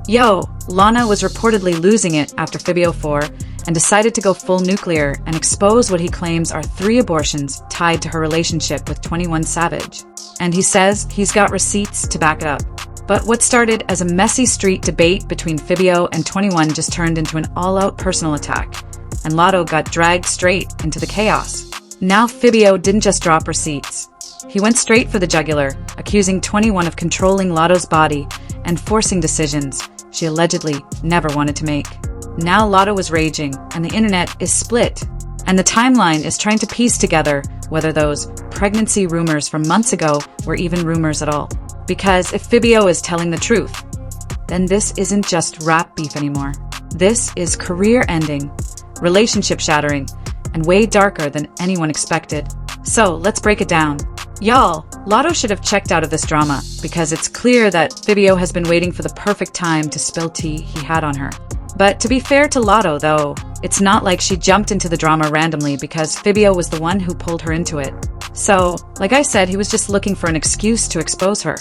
Yo, Lana was reportedly losing it after Fivio 4 and decided to go full nuclear and expose what he claims are 3 abortions tied to her relationship with 21 Savage. And he says he's got receipts to back it up. But what started as a messy street debate between Fivio and 21 just turned into an all-out personal attack, and Latto got dragged straight into the chaos. Now Fivio didn't just drop receipts. He went straight for the jugular, accusing 21 of controlling Latto's body and forcing decisions she allegedly never wanted to make. Now Latto is raging, and the internet is split, and the timeline is trying to piece together whether those pregnancy rumors from months ago were even rumors at all. Because if Fivio is telling the truth, then this isn't just rap beef anymore. This is career-ending, relationship-shattering, and way darker than anyone expected. So let's break it down. Y'all, Latto should have checked out of this drama, because it's clear that Fivio has been waiting for the perfect time to spill tea he had on her. But to be fair to Latto, though, it's not like she jumped into the drama randomly, because Fivio was the one who pulled her into it. So, like I said, he was just looking for an excuse to expose her.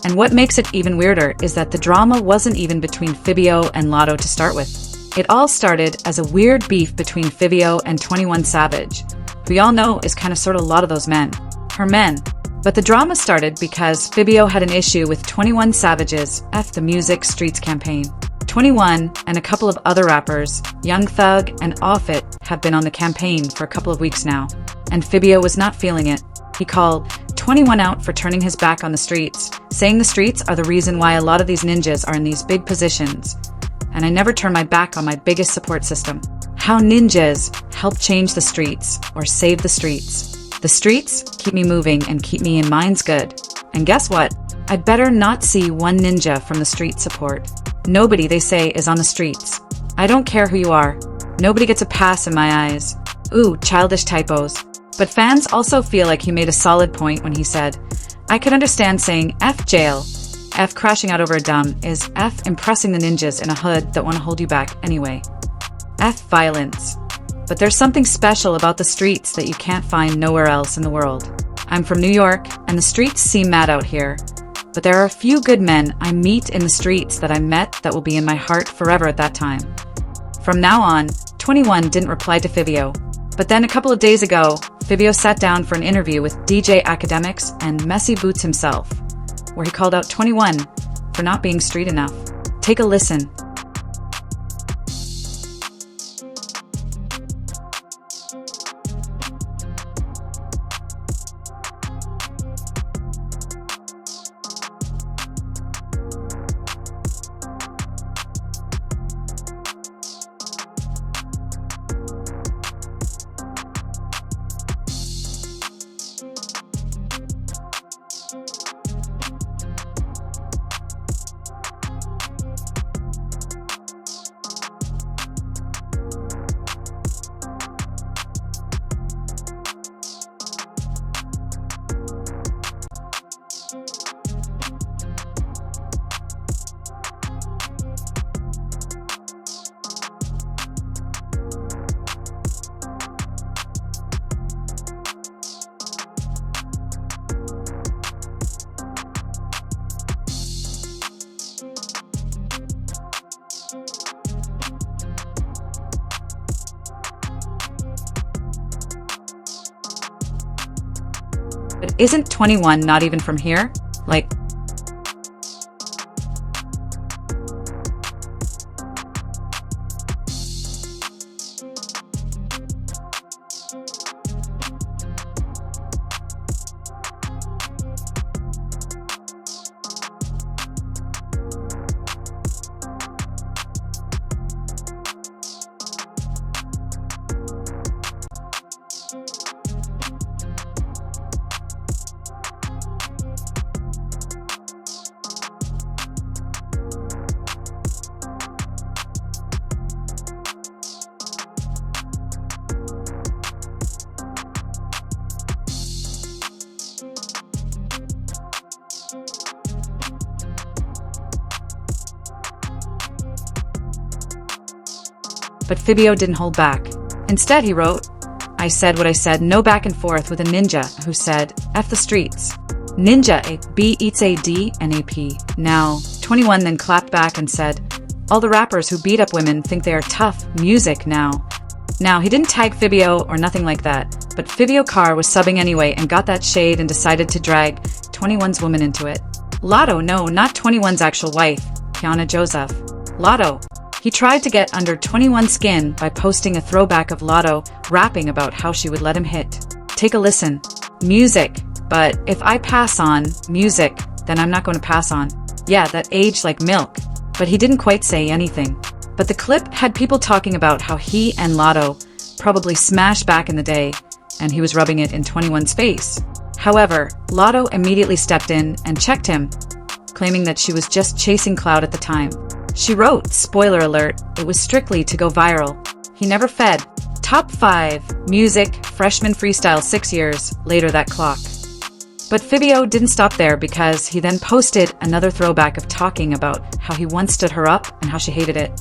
And what makes it even weirder is that the drama wasn't even between Fivio and Latto to start with. It all started as a weird beef between Fivio and 21 Savage, who we all know is kind of sort of a lot of those men. Her men. But the drama started because Fivio had an issue with 21 Savage's F the Music Streets campaign. 21 and a couple of other rappers, Young Thug and Offit, have been on the campaign for a couple of weeks now, and Fivio was not feeling it. He called 21 out for turning his back on the streets, saying the streets are the reason why a lot of these ninjas are in these big positions. And I never turn my back on my biggest support system. How ninjas help change the streets or save the streets. The streets keep me moving and keep me in minds good. And guess what? I'd better not see one ninja from the street support. Nobody, they say, is on the streets. I don't care who you are. Nobody gets a pass in my eyes. Ooh, childish typos. But fans also feel like he made a solid point when he said, I could understand saying F jail. F crashing out over a dumb is F impressing the ninjas in a hood that want to hold you back anyway. F violence. But there's something special about the streets that you can't find nowhere else in the world. I'm from New York, and the streets seem mad out here. But there are a few good men I meet in the streets that I met that will be in my heart forever at that time. From now on, 21 didn't reply to Fivio. But then a couple of days ago, Fivio sat down for an interview with DJ Academics and Messy Boots himself, where he called out 21 for not being street enough. Take a listen. But isn't 21 not even from here? Like, But Fivio didn't hold back. Instead, he wrote, "I said what I said, no back and forth," with a ninja who said, "F the streets." Ninja, a B eats a D and a P. Now, 21 then clapped back and said, "All the rappers who beat up women think they are tough music now." Now, he didn't tag Fivio or nothing like that, but Fivio Carr was subbing anyway and got that shade and decided to drag 21's woman into it. Latto, no, not 21's actual wife, Kiana Joseph. Latto. He tried to get under 21's skin by posting a throwback of Latto rapping about how she would let him hit. Take a listen. Music. But if I pass on music, then I'm not going to pass on. Yeah, that aged like milk. But he didn't quite say anything. But the clip had people talking about how he and Latto probably smashed back in the day, and he was rubbing it in 21's face. However, Latto immediately stepped in and checked him, claiming that she was just chasing clout at the time. She wrote, spoiler alert, it was strictly to go viral. He never fed. Top 5, music, freshman freestyle 6 years, later that clock. But Fivio didn't stop there because he then posted another throwback of talking about how he once stood her up and how she hated it.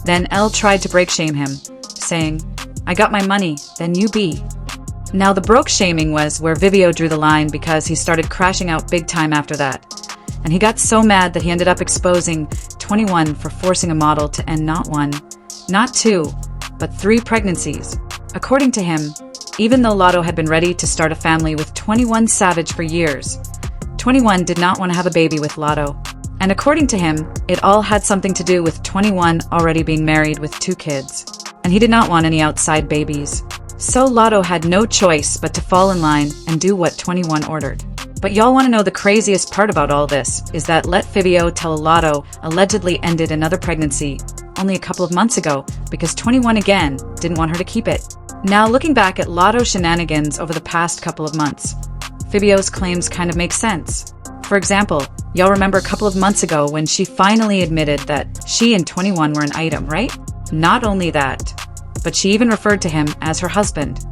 Then Elle tried to break shame him, saying, "I got my money, then you be." Now the broke shaming was where Fivio drew the line because he started crashing out big time after that. And he got so mad that he ended up exposing 21 for forcing a model to end not 1, not 2, but 3 pregnancies. According to him, even though Latto had been ready to start a family with 21 Savage for years, 21 did not want to have a baby with Latto. And according to him, it all had something to do with 21 already being married with 2 kids. And he did not want any outside babies. So Latto had no choice but to fall in line and do what 21 ordered. But y'all want to know the craziest part about all this is that Let Fivio Tell Latto allegedly ended another pregnancy only a couple of months ago because 21 again didn't want her to keep it. Now looking back at Latto's shenanigans over the past couple of months, Fivio's claims kind of make sense. For example, y'all remember a couple of months ago when she finally admitted that she and 21 were an item, right? Not only that, but she even referred to him as her husband.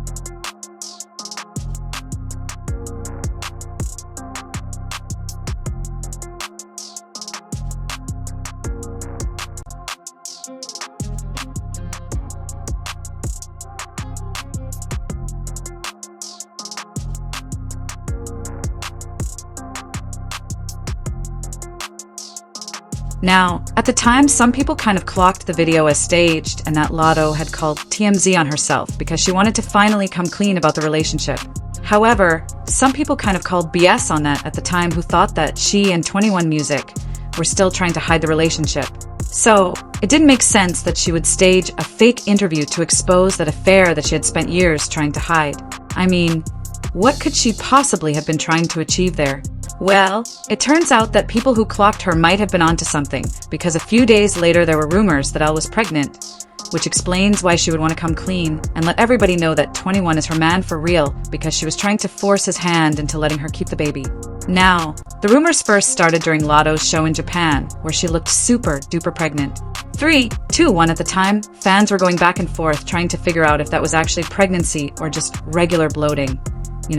Now, at the time, some people kind of clocked the video as staged and that Latto had called TMZ on herself because she wanted to finally come clean about the relationship. However, some people kind of called BS on that at the time who thought that she and 21 Music were still trying to hide the relationship. So, it didn't make sense that she would stage a fake interview to expose that affair that she had spent years trying to hide. I mean, what could she possibly have been trying to achieve there? Well, it turns out that people who clocked her might have been onto something, because a few days later there were rumors that Elle was pregnant, which explains why she would want to come clean and let everybody know that 21 is her man for real because she was trying to force his hand into letting her keep the baby. Now, the rumors first started during Latto's show in Japan, where she looked super duper pregnant. 3, 2, 1 at the time, fans were going back and forth trying to figure out if that was actually pregnancy or just regular bloating.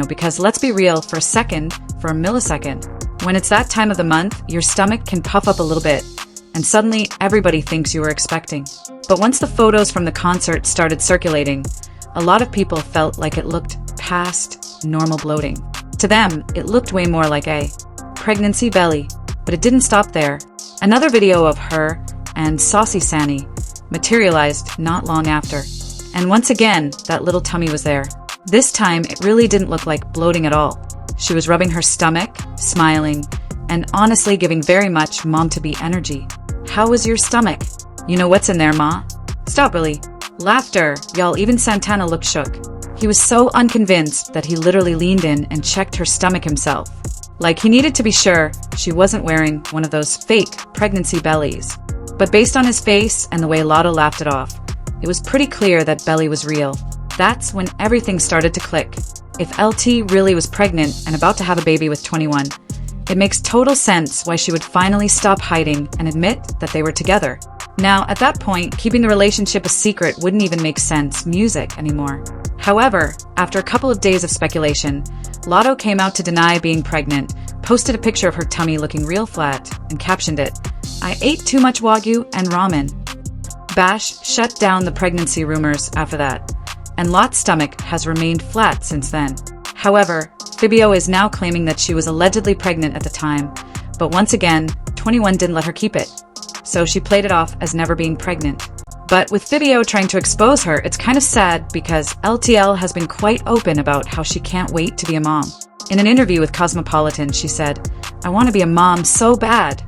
Because let's be real, for a millisecond, when it's that time of the month, your stomach can puff up a little bit, and suddenly everybody thinks you were expecting. But once the photos from the concert started circulating, a lot of people felt like it looked past normal bloating. To them, it looked way more like a pregnancy belly, but it didn't stop there. Another video of her and Saucy Sani materialized not long after, and once again, that little tummy was there. This time, it really didn't look like bloating at all. She was rubbing her stomach, smiling, and honestly giving very much mom-to-be energy. How was your stomach? You know what's in there, ma? Stop, Billy. Laughter. Y'all, even Santana looked shook. He was so unconvinced that he literally leaned in and checked her stomach himself. Like he needed to be sure she wasn't wearing one of those fake pregnancy bellies. But based on his face and the way Latto laughed it off, it was pretty clear that Belly was real. That's when everything started to click. If LT really was pregnant and about to have a baby with 21, it makes total sense why she would finally stop hiding and admit that they were together. Now, at that point, keeping the relationship a secret wouldn't even make sense music anymore. However, after a couple of days of speculation, Latto came out to deny being pregnant, posted a picture of her tummy looking real flat, and captioned it, "I ate too much Wagyu and ramen." Bash shut down the pregnancy rumors after that, and Lot's stomach has remained flat since then. However, Fivio is now claiming that she was allegedly pregnant at the time, but once again, 21 didn't let her keep it, so she played it off as never being pregnant. But with Fivio trying to expose her, it's kind of sad because LTL has been quite open about how she can't wait to be a mom. In an interview with Cosmopolitan, she said, "I want to be a mom so bad.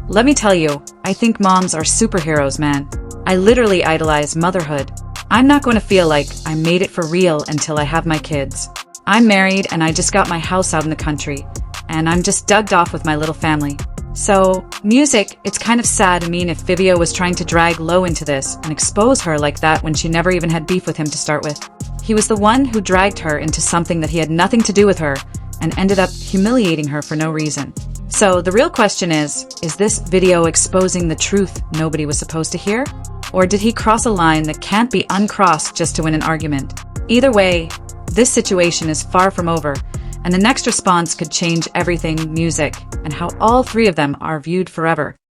Let me tell you, I think moms are superheroes, man. I literally idolize motherhood. I'm not going to feel like I made it for real until I have my kids. I'm married and I just got my house out in the country, and I'm just dugged off with my little family." So, music, it's kind of sad and mean if Fivio was trying to drag Lo into this and expose her like that when she never even had beef with him to start with. He was the one who dragged her into something that he had nothing to do with her and ended up humiliating her for no reason. So the real question is this video exposing the truth nobody was supposed to hear? Or did he cross a line that can't be uncrossed just to win an argument? Either way, this situation is far from over, and the next response could change everything music and how all three of them are viewed forever.